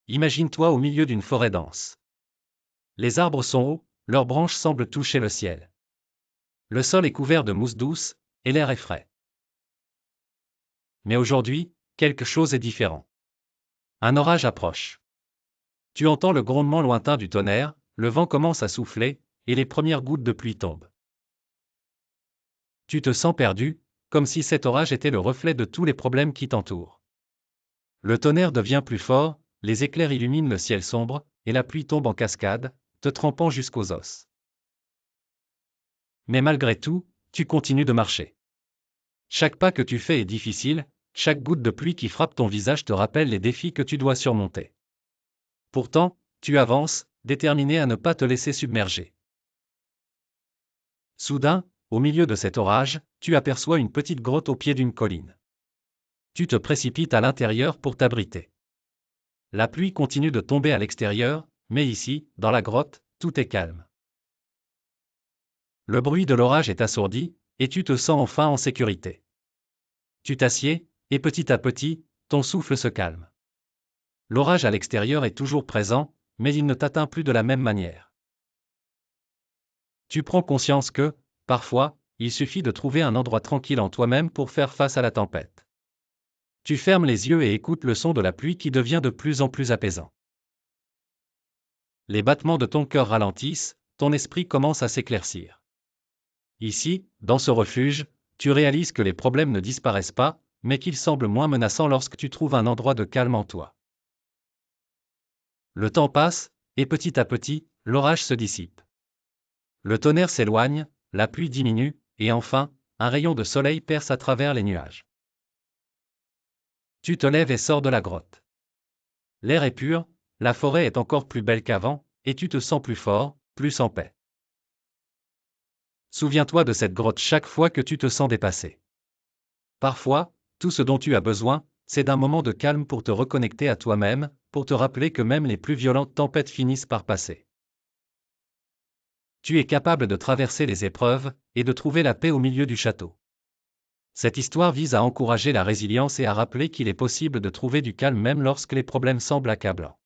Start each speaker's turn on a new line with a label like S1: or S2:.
S1: Imagine-toi au milieu d'une forêt dense. Les arbres sont hauts, leurs branches semblent toucher le ciel. Le sol est couvert de mousse douce, et l'air est frais. Mais aujourd'hui, quelque chose est différent. Un orage approche. Tu entends le grondement lointain du tonnerre, le vent commence à souffler, et les premières gouttes de pluie tombent. Tu te sens perdu, comme si cet orage était le reflet de tous les problèmes qui t'entourent. Le tonnerre devient plus fort, les éclairs illuminent le ciel sombre, et la pluie tombe en cascade, te trempant jusqu'aux os. Mais malgré tout, tu continues de marcher. Chaque pas que tu fais est difficile, chaque goutte de pluie qui frappe ton visage te rappelle les défis que tu dois surmonter. Pourtant, tu avances, déterminé à ne pas te laisser submerger. Soudain, au milieu de cet orage, tu aperçois une petite grotte au pied d'une colline. Tu te précipites à l'intérieur pour t'abriter. La pluie continue de tomber à l'extérieur, mais ici, dans la grotte, tout est calme. Le bruit de l'orage est assourdi, et tu te sens enfin en sécurité. Tu t'assieds, et petit à petit, ton souffle se calme. L'orage à l'extérieur est toujours présent, mais il ne t'atteint plus de la même manière. Tu prends conscience que, parfois, il suffit de trouver un endroit tranquille en toi-même pour faire face à la tempête. Tu fermes les yeux et écoutes le son de la pluie qui devient de plus en plus apaisant. Les battements de ton cœur ralentissent, ton esprit commence à s'éclaircir. Ici, dans ce refuge, tu réalises que les problèmes ne disparaissent pas, mais qu'ils semblent moins menaçants lorsque tu trouves un endroit de calme en toi. Le temps passe, et petit à petit, l'orage se dissipe. Le tonnerre s'éloigne, la pluie diminue, et enfin, un rayon de soleil perce à travers les nuages. Tu te lèves et sors de la grotte. L'air est pur, la forêt est encore plus belle qu'avant, et tu te sens plus fort, plus en paix. Souviens-toi de cette grotte chaque fois que tu te sens dépassé. Parfois, tout ce dont tu as besoin, c'est d'un moment de calme pour te reconnecter à toi-même, pour te rappeler que même les plus violentes tempêtes finissent par passer. Tu es capable de traverser les épreuves, et de trouver la paix au milieu du château. Cette histoire vise à encourager la résilience et à rappeler qu'il est possible de trouver du calme même lorsque les problèmes semblent accablants.